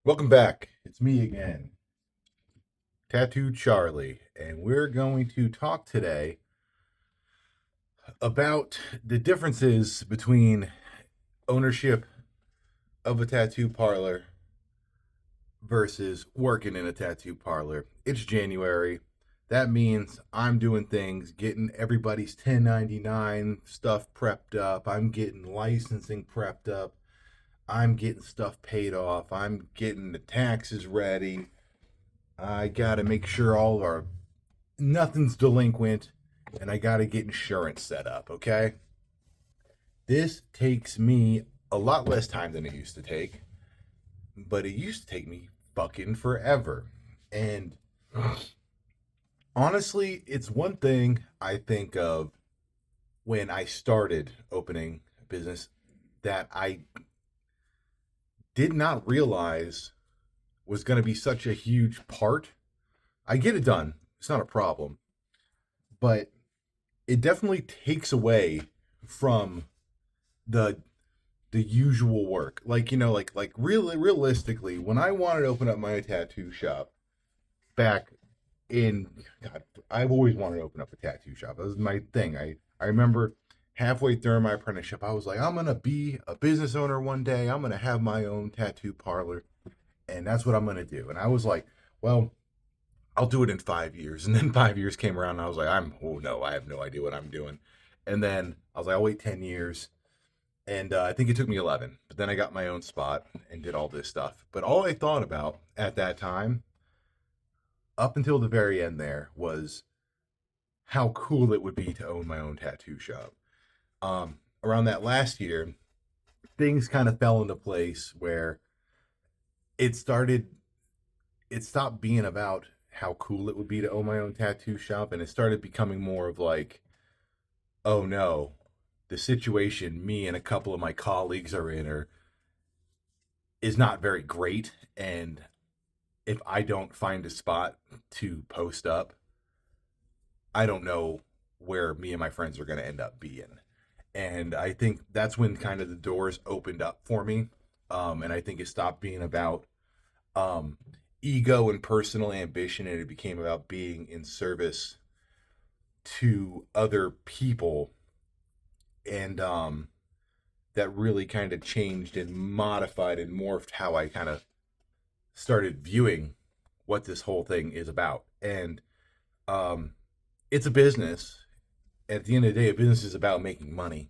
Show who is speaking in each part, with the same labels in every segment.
Speaker 1: Welcome back. It's me again, Tattoo Charlie, and we're going to talk today about the differences between ownership of a tattoo parlor versus working in a tattoo parlor. It's January. That means I'm doing things, getting everybody's 1099 stuff prepped up. I'm getting licensing prepped up. I'm getting stuff paid off. I'm getting the taxes ready. I got to make sure all of our nothing's delinquent, and I got to get insurance set up, okay? This takes me a lot less time than it used to take, but it used to take me fucking forever. And honestly, it's one thing I think of when I started opening a business that I did not realize was going to be such a huge part. I get it done, it's not a problem, but it definitely takes away from the usual work. Like, really realistically, when I wanted to open up my tattoo shop back in God, I've always wanted to open up a tattoo shop. That was my thing. I remember halfway through my apprenticeship, I was like, I'm gonna be a business owner one day. I'm gonna have my own tattoo parlor, and that's what I'm gonna do. And I was like, well, I'll do it in 5 years. And then 5 years came around, and I was like, oh no, I have no idea what I'm doing. And then I was like, I'll wait 10 years. And I think it took me 11. But then I got my own spot and did all this stuff. But all I thought about at that time, up until the very end there, was how cool it would be to own my own tattoo shop. Around that last year, things kind of fell into place where it started, it stopped being about how cool it would be to own my own tattoo shop. And it started becoming more of like, oh no, the situation me and a couple of my colleagues are in is not very great, and if I don't find a spot to post up, I don't know where me and my friends are going to end up being. And I think that's when kind of the doors opened up for me. And I think it stopped being about um, ego and personal ambition, and it became about being in service to other people. And that really kind of changed and modified and morphed how I kind of started viewing what this whole thing is about. And um, it's a business. At the end of the day, a business is about making money.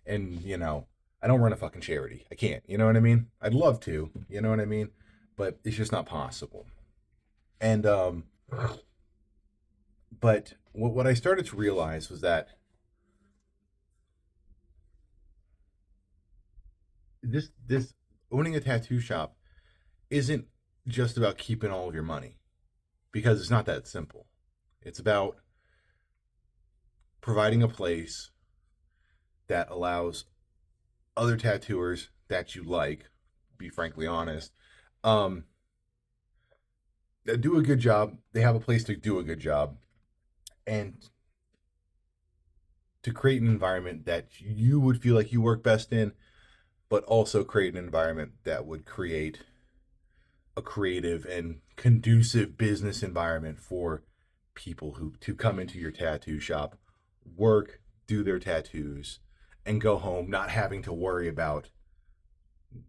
Speaker 1: And, I don't run a fucking charity. I can't. You know what I mean? I'd love to. You know what I mean? But it's just not possible. And, but what I started to realize was that this owning a tattoo shop isn't just about keeping all of your money, because it's not that simple. It's about providing a place that allows other tattooers that you like, be frankly honest, um, that do a good job. They have a place to do a good job, and to create an environment that you would feel like you work best in, but also create an environment that would create a creative and conducive business environment for people who to come into your tattoo shop, work, do their tattoos, and go home not having to worry about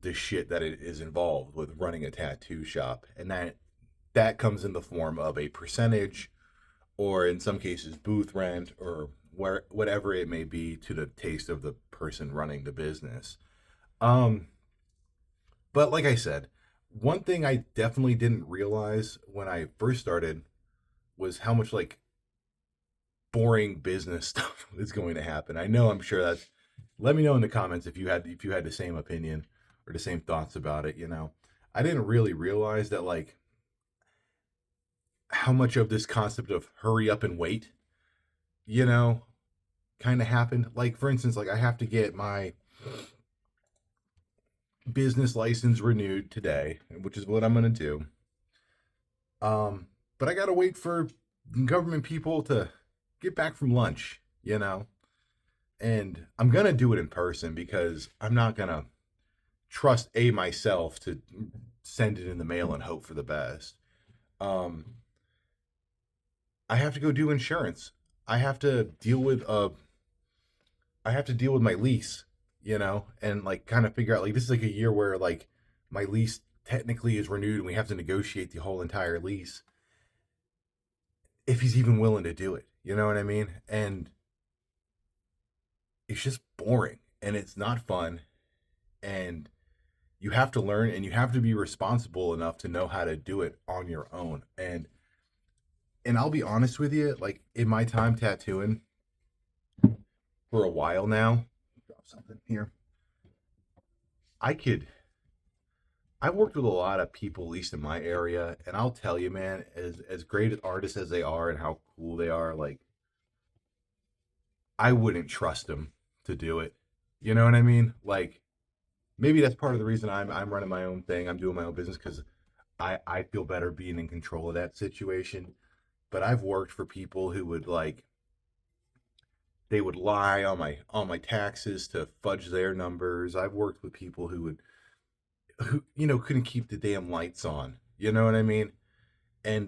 Speaker 1: the shit that it is involved with running a tattoo shop. And that comes in the form of a percentage, or in some cases booth rent, or whatever it may be, to the taste of the person running the business. um but like I said, one thing I definitely didn't realize when I first started was how much like boring business stuff is going to happen. I know, I'm sure that's, let me know in the comments if you had the same opinion or the same thoughts about it. I didn't really realize that, like, how much of this concept of hurry up and wait, you know, kind of happened. Like, for instance, like, I have to get my business license renewed today, which is what I'm going to do. But I got to wait for government people to get back from lunch. And I'm going to do it in person because I'm not going to trust myself to send it in the mail and hope for the best. Um, I have to go do insurance. I have to deal with I have to deal with my lease, and like kind of figure out like this is like a year where like my lease technically is renewed and we have to negotiate the whole entire lease if he's even willing to do it. You know what I mean? And it's just boring and it's not fun, and you have to learn and you have to be responsible enough to know how to do it on your own. And I'll be honest with you, like in my time tattooing for a while now, drop something here. I could I've worked with a lot of people, at least in my area, and I'll tell you, man, as great artists as they are and how cool they are, like I wouldn't trust them to do it. You know what I mean? Like maybe that's part of the reason I'm running my own thing. I'm doing my own business because I feel better being in control of that situation. But I've worked for people who would like they would lie on my taxes to fudge their numbers. I've worked with people who couldn't keep the damn lights on. You know what I mean? And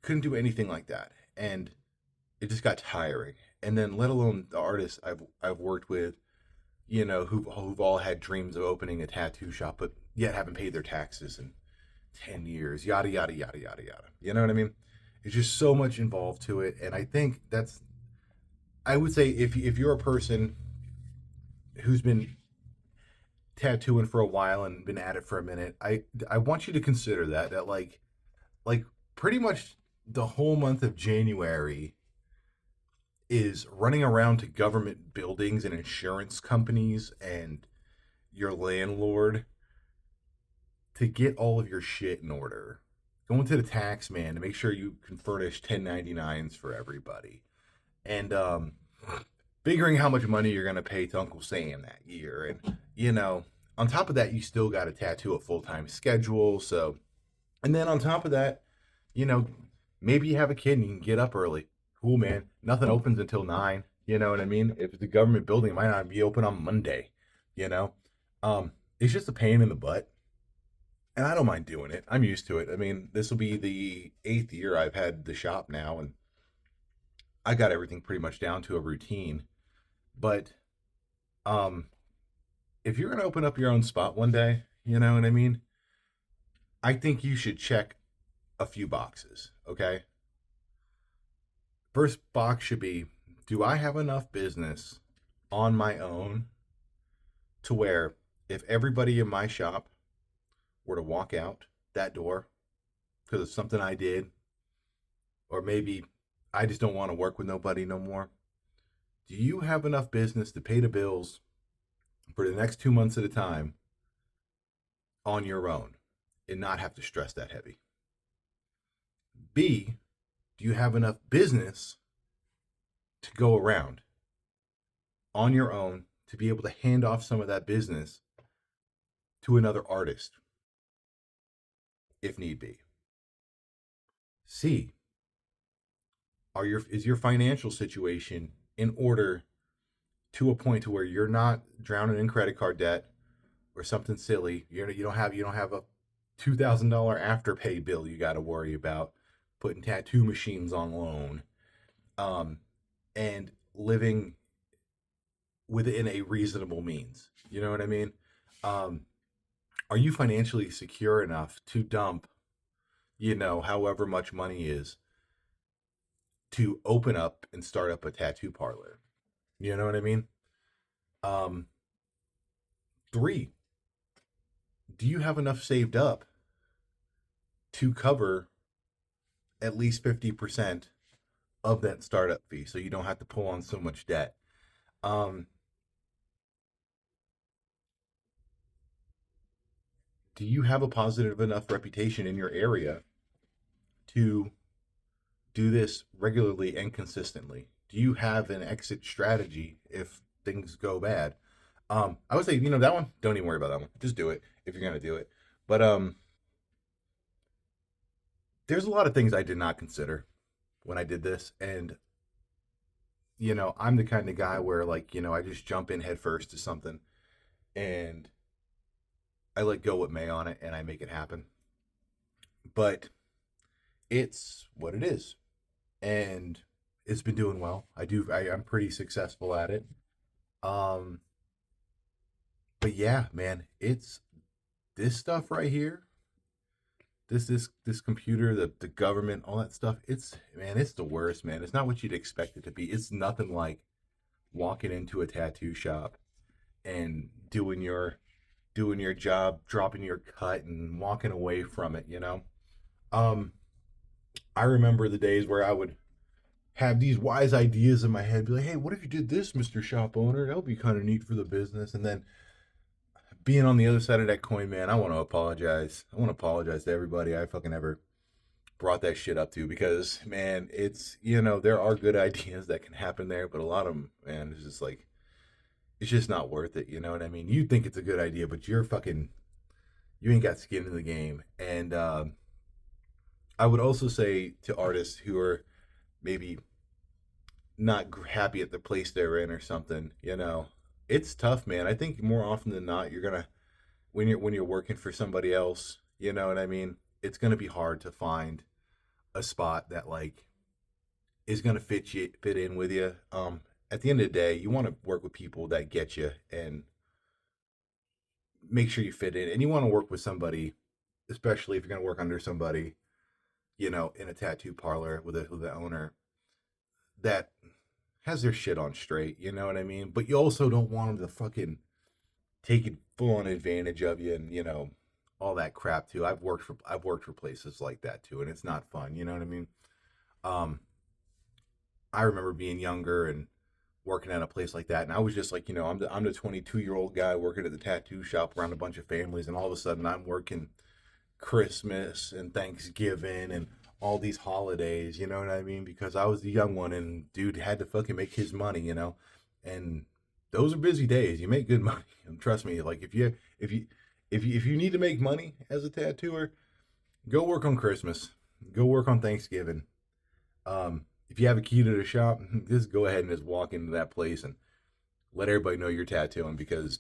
Speaker 1: couldn't do anything like that. And it just got tiring. And then let alone the artists I've worked with, who've all had dreams of opening a tattoo shop, but yet haven't paid their taxes in 10 years. Yada yada yada yada yada. You know what I mean? It's just so much involved to it, and I think that's. I would say if you're a person who's been tattooing for a while and been at it for a minute, I want you to consider that like pretty much the whole month of January is running around to government buildings and insurance companies and your landlord to get all of your shit in order. Going to the tax man to make sure you can furnish 1099s for everybody. And figuring how much money you're going to pay to Uncle Sam that year. And, on top of that, you still got to tattoo a full time schedule. So, and then on top of that, you know, maybe you have a kid and you can get up early. Cool, man. Nothing opens until 9. You know what I mean? If it's a government building, it might not be open on Monday. You know, it's just a pain in the butt, and I don't mind doing it. I'm used to it. I mean, this will be the 8th year I've had the shop now, and I got everything pretty much down to a routine. But um, if you're gonna open up your own spot one day, you know what I mean? I think you should check a few boxes. Okay. First box should be: do I have enough business on my own to where if everybody in my shop were to walk out that door because of something I did, or maybe I just don't want to work with nobody no more, do you have enough business to pay the bills for the next 2 months at a time on your own and not have to stress that heavy? B, do you have enough business to go around on your own to be able to hand off some of that business to another artist if need be? C, is your financial situation in order to a point to where you're not drowning in credit card debt or something silly? You don't have a $2,000 afterpay bill you got to worry about, putting tattoo machines on loan, um, and living within a reasonable means. You know what I mean? Um, are you financially secure enough to dump, however much money is to open up and start up a tattoo parlor? You know what I mean? Um, 3, do you have enough saved up to cover at least 50% of that startup fee so you don't have to pull on so much debt? Um, do you have a positive enough reputation in your area to do this regularly and consistently? Do you have an exit strategy if things go bad? I would say, that one, don't even worry about that one. Just do it if you're gonna do it. But there's a lot of things I did not consider when I did this, and I'm the kind of guy where like, I just jump in head first to something, and I let go what may on it and I make it happen. But it's what it is. And it's been doing well. I'm pretty successful at it. Um but yeah, man, it's this stuff right here, this computer, the government, all that stuff, it's man, it's the worst, man. It's not what you'd expect it to be. It's nothing like walking into a tattoo shop and doing your job, dropping your cut and walking away from it, you know? Um I remember the days where I would have these wise ideas in my head, be like, hey, what if you did this, Mr. Shop Owner? That would be kind of neat for the business. And then being on the other side of that coin, man, I want to apologize. I want to apologize to everybody I fucking ever brought that shit up to because, man, it's, there are good ideas that can happen there, but a lot of them, man, it's just like, it's just not worth it. You know what I mean? You think it's a good idea, but you ain't got skin in the game. And I would also say to artists who are maybe not happy at the place they're in or something, it's tough, man. I think more often than not, you're gonna when you're working for somebody else, you know what I mean? It's gonna be hard to find a spot that like is gonna fit in with you. At the end of the day, you want to work with people that get you and make sure you fit in, and you want to work with somebody, especially if you're gonna work under somebody, in a tattoo parlor with the owner that has their shit on straight. You know what I mean? But you also don't want them to fucking take full on advantage of you and all that crap too. I've worked for places like that too, and it's not fun. You know what I mean? Um, I remember being younger and working at a place like that, and I was just like, I'm the 22-year-old guy working at the tattoo shop around a bunch of families, and all of a sudden I'm working Christmas and Thanksgiving and all these holidays, you know what I mean? Because I was the young one and dude had to fucking make his money, And those are busy days. You make good money. And trust me, like if you need to make money as a tattooer, go work on Christmas. Go work on Thanksgiving. If you have a key to the shop, just go ahead and just walk into that place and let everybody know you're tattooing because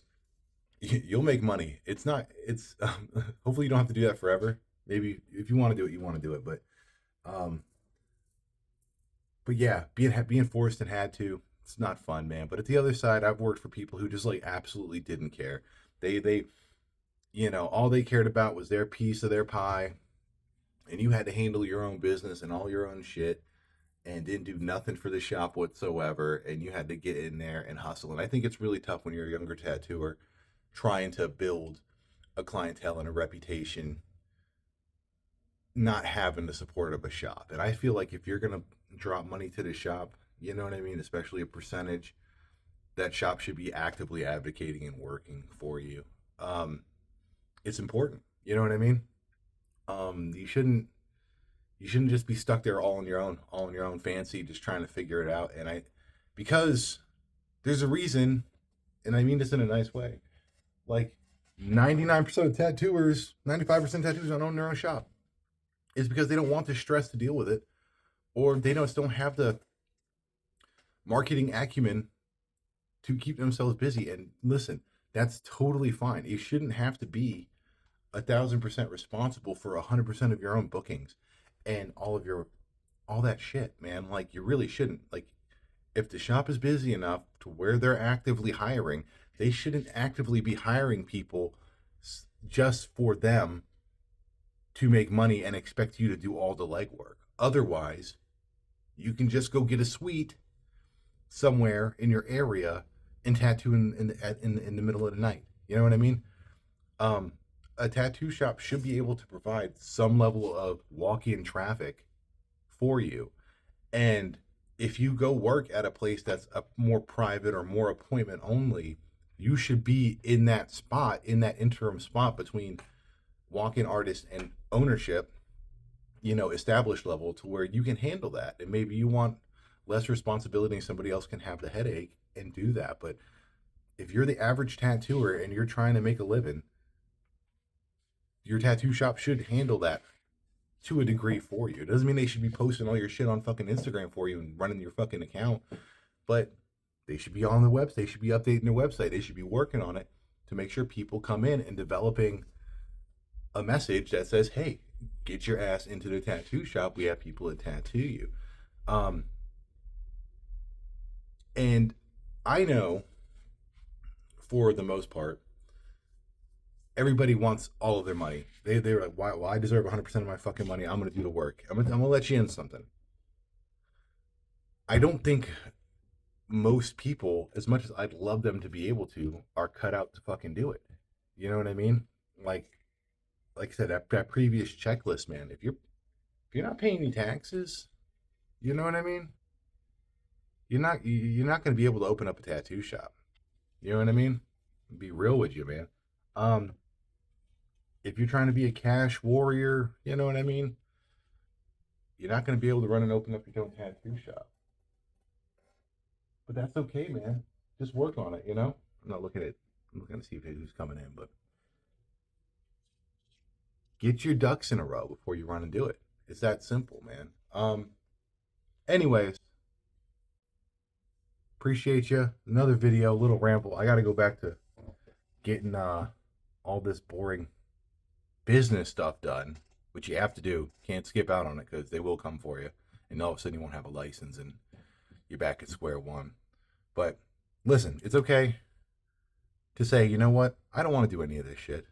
Speaker 1: you'll make money. Hopefully you don't have to do that forever. Maybe if you want to do it, you want to do it. Um, but yeah, being forced and had to, it's not fun, man. But at the other side, I've worked for people who just like absolutely didn't care. They all they cared about was their piece of their pie, and you had to handle your own business and all your own shit, and didn't do nothing for the shop whatsoever. And you had to get in there and hustle. And I think it's really tough when you're a younger tattooer trying to build a clientele and a reputation, not having the support of a shop. And I feel like if you're gonna drop money to the shop, you know what I mean, especially a percentage, that shop should be actively advocating and working for you. Um, it's important. You know what I mean? You shouldn't just be stuck there all on your own fancy, just trying to figure it out. Because there's a reason, and I mean this in a nice way. Like 99% of tattooers, 95% of tattooers don't own their own shop. It's because they don't want the stress to deal with it, or they just don't have the marketing acumen to keep themselves busy. And listen, that's totally fine. You shouldn't have to be 1,000% responsible for 100% of your own bookings and all that shit, man. Like you really shouldn't. Like if the shop is busy enough to where they're actively hiring, they shouldn't actively be hiring people just for them to make money and expect you to do all the legwork. Otherwise, you can just go get a suite somewhere in your area and tattoo in the middle of the night. You know what I mean? Um, a tattoo shop should be able to provide some level of walk-in traffic for you. And if you go work at a place that's a more private or more appointment only, you should be in that spot, in that interim spot between walk-in artist and ownership, established level to where you can handle that. And maybe you want less responsibility and somebody else can have the headache and do that. But if you're the average tattooer and you're trying to make a living, your tattoo shop should handle that to a degree for you. It doesn't mean they should be posting all your shit on fucking Instagram for you and running your fucking account, but they should be on the website. They should be updating their website. They should be working on it to make sure people come in and developing a message that says, hey, get your ass into the tattoo shop. We have people that tattoo you. Um, and I know for the most part, everybody wants all of their money. They're like, why? Well, I deserve 100% of my fucking money. I'm gonna do the work. I'm gonna let you in something. I don't think most people, as much as I'd love them to be able to, are cut out to fucking do it. You know what I mean? Like, like I said, that previous checklist, man. If you're not paying any taxes, you know what I mean? You're not gonna be able to open up a tattoo shop. You know what I mean? Be real with you, man. Um, if you're trying to be a cash warrior, you know what I mean? You're not going to be able to run and open up your own tattoo shop. But that's okay, man. Just work on it, you know? I'm not looking at I'm looking to see who's coming in, but get your ducks in a row before you run and do it. It's that simple, man. Anyways, appreciate you. Another video, a little ramble. I got to go back to getting all this boring business stuff done, which you have to do. Can't skip out on it because they will come for you, and all of a sudden you won't have a license and you're back at square one. But listen, it's okay to say, you know what? I don't want to do any of this shit.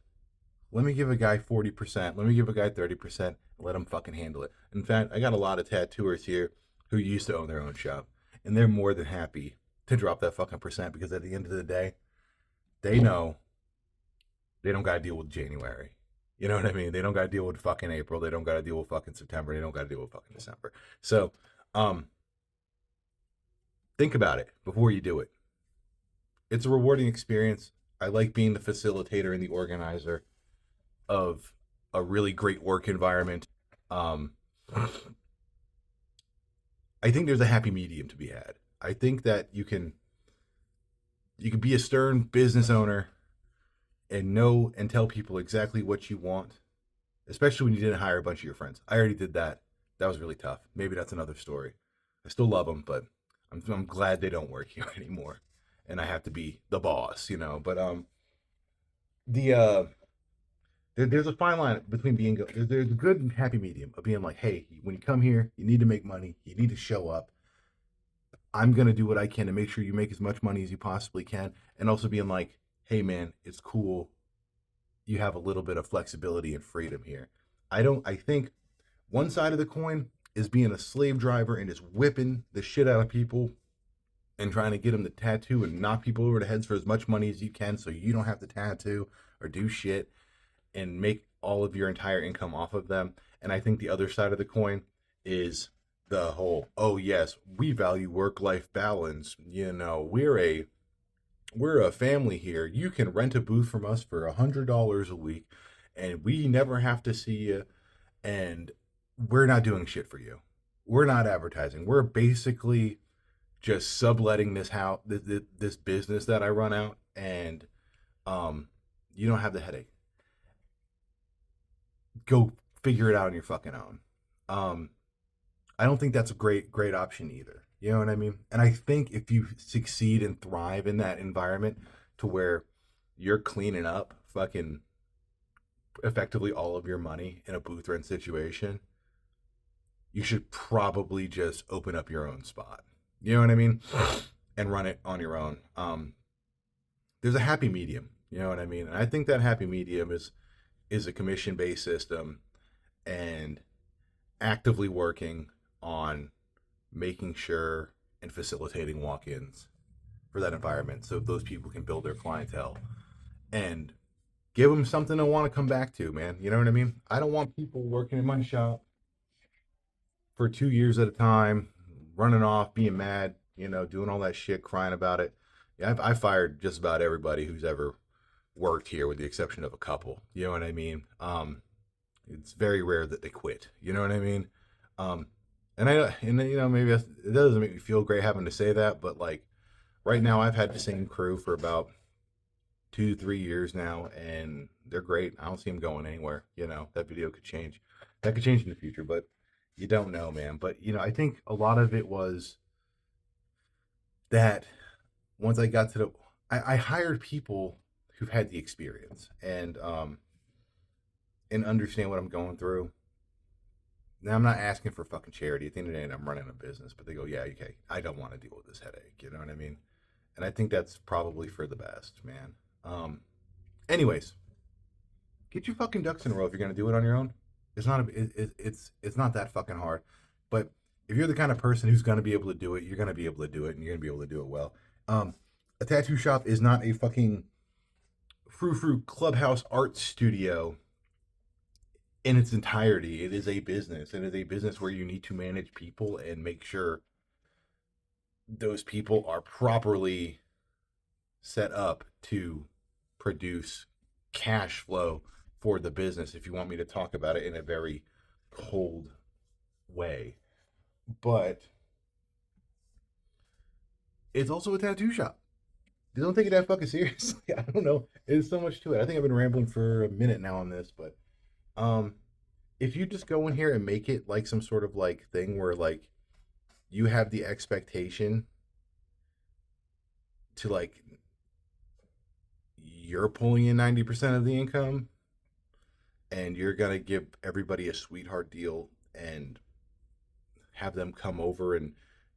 Speaker 1: Let me give a guy 40%. Let me give a guy 30%. And let him fucking handle it. In fact, I got a lot of tattooers here who used to own their own shop, and they're more than happy to drop that fucking percent because at the end of the day, they know they don't got to deal with January. You know what I mean? They don't got to deal with fucking April. They don't got to deal with fucking September. They don't got to deal with fucking December. So, think about it before you do it. It's a rewarding experience. I like being the facilitator and the organizer of a really great work environment. Um, I think there's a happy medium to be had. I think that you can be a stern business owner and know and tell people exactly what you want, especially when you didn't hire a bunch of your friends. I already did that. That was really tough. Maybe that's another story. I still love them, but I'm glad they don't work here anymore, and I have to be the boss, you know. But the there's a fine line between being there's a good and happy medium of being like, hey, when you come here, you need to make money, you need to show up. I'm gonna do what I can to make sure you make as much money as you possibly can, and also being like, hey man, it's cool. You have a little bit of flexibility and freedom here. I think one side of the coin is being a slave driver and just whipping the shit out of people and trying to get them to tattoo and knock people over the heads for as much money as you can so you don't have to tattoo or do shit and make all of your entire income off of them. And I think the other side of the coin is the whole, oh yes, we value work life balance. You know, we're a family here. You can rent a booth from us for $100 a week, and we never have to see you. And we're not doing shit for you. We're not advertising. We're basically just subletting this house, this business that I run out, and you don't have the headache. Go figure it out on your fucking own. Um, I don't think that's a great option either. You know what I mean? And I think if you succeed and thrive in that environment to where you're cleaning up fucking effectively all of your money in a booth rent situation, you should probably just open up your own spot. You know what I mean? And run it on your own. There's a happy medium. You know what I mean? And I think that happy medium is a commission based system and actively working on making sure and facilitating walk-ins for that environment so those people can build their clientele and give them something to want to come back to, man. You know what I mean? I don't want people working in my shop for 2 years at a time, running off, being mad, you know, doing all that shit, crying about it. Yeah, I fired just about everybody who's ever worked here, with the exception of a couple. You know what I mean? It's very rare that they quit. You know what I mean? Um, and you know, maybe it doesn't make me feel great having to say that, but like right now, I've had the same crew for about 2 3 years now, and they're great. I don't see them going anywhere. You know, that video could change. That could change in the future, but you don't know, man. But you know, I think a lot of it was that once I got to I hired people who've had the experience and understand what I'm going through. Now I'm not asking for fucking charity. At the end of the day, I'm running a business, but they go, yeah, okay, I don't want to deal with this headache. You know what I mean? And I think that's probably for the best, man. Um, anyways, get your fucking ducks in a row if you're gonna do it on your own. It's not that fucking hard. But if you're the kind of person who's gonna be able to do it, you're gonna be able to do it, and you're gonna be able to do it well. Um, a tattoo shop is not a fucking frou clubhouse art studio in its entirety. It is a business. It is a business where you need to manage people and make sure those people are properly set up to produce cash flow for the business, if you want me to talk about it in a very cold way. But it's also a tattoo shop. They don't take it that fucking seriously. I don't know. There's so much to it. I think I've been rambling for a minute now on this, but um if you just go in here and make it like some sort of like thing where like you have the expectation to like you're pulling in 90% of the income and you're going to give everybody a sweetheart deal and have them come over and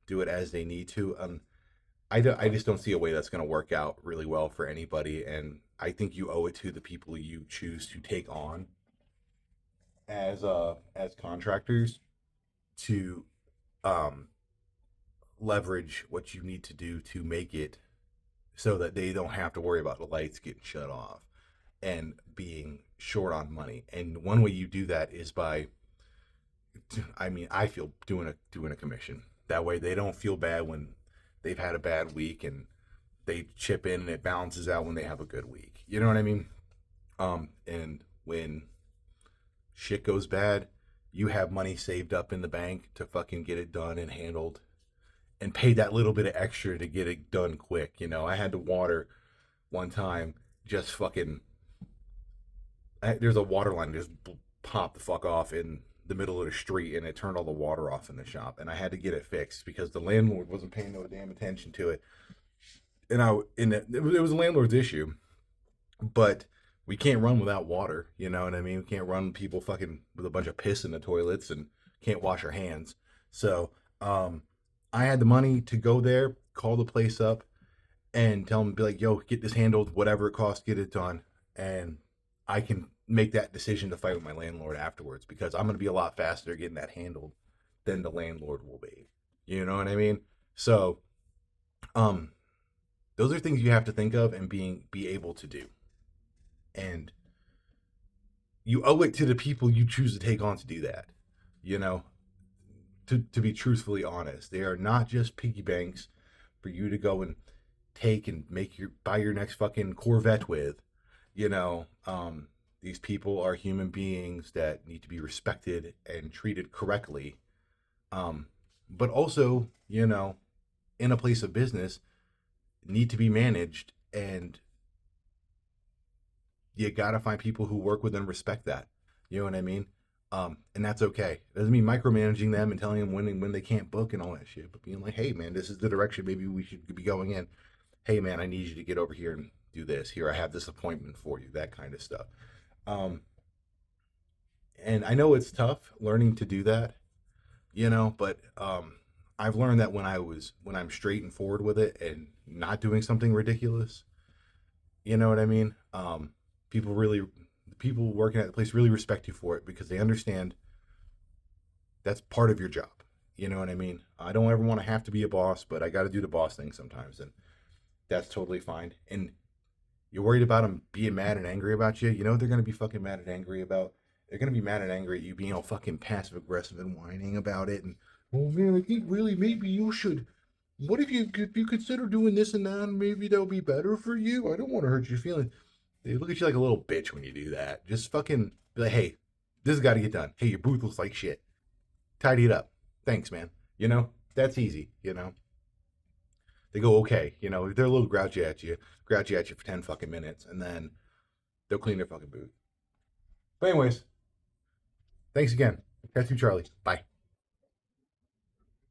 Speaker 1: do it as they need to. I just don't see a way that's going to work out really well for anybody. And I think you owe it to the people you choose to take on as contractors to um, leverage what you need to do to make it so that they don't have to worry about the lights getting shut off and being short on money. And one way you do that is by, I mean, I feel doing a commission. That way they don't feel bad when they've had a bad week and they chip in and it balances out when they have a good week. You know what I mean? And when shit goes bad, you have money saved up in the bank to fucking get it done and handled and pay that little bit of extra to get it done quick. You know, I had to water one time, just fucking there's a water line just popped the fuck off in the middle of the street and it turned all the water off in the shop and I had to get it fixed because the landlord wasn't paying no damn attention to it. And it was a landlord's issue, but we can't run without water, you know what I mean? We can't run people fucking with a bunch of piss in the toilets and can't wash our hands. So, I had the money to go there, call the place up and tell them, be like, yo, get this handled, whatever it costs, get it done. And I can make that decision to fight with my landlord afterwards because I'm going to be a lot faster getting that handled than the landlord will be. You know what I mean? So, um, those are things you have to think of and be able to do. And you owe it to the people you choose to take on to do that. You know, to be truthfully honest, they are not just piggy banks for you to go and take and buy your next fucking Corvette with. You know, these people are human beings that need to be respected and treated correctly. But also, you know, in a place of business, need to be managed, and you gotta find people who work with and respect that. You know what I mean? And that's okay. It doesn't mean micromanaging them and telling them when they can't book and all that shit, but being like, hey man, this is the direction maybe we should be going in. Hey man, I need you to get over here and do this. Here, I have this appointment for you. That kind of stuff. Um, and I know it's tough learning to do that, you know, but I've learned that when I'm straight and forward with it and not doing something ridiculous, you know what I mean? People really, people working at the place really respect you for it because they understand that's part of your job. You know what I mean? I don't ever want to have to be a boss, but I got to do the boss thing sometimes, and that's totally fine. And you're worried about them being mad and angry about you. You know what they're gonna be fucking mad and angry about? They're gonna be mad and angry at you being all fucking passive aggressive and whining about it. And oh man, I think really maybe you should. What if you consider doing this and that? And maybe that'll be better for you. I don't want to hurt your feelings. They look at you like a little bitch when you do that. Just fucking be like, hey, this has got to get done. Hey, your booth looks like shit. Tidy it up. Thanks, man. You know, that's easy. You know, they go, okay. You know, they're a little grouchy at you for 10 fucking minutes, and then they'll clean their fucking booth. But anyways, thanks again. Tattoo Charlie. Bye.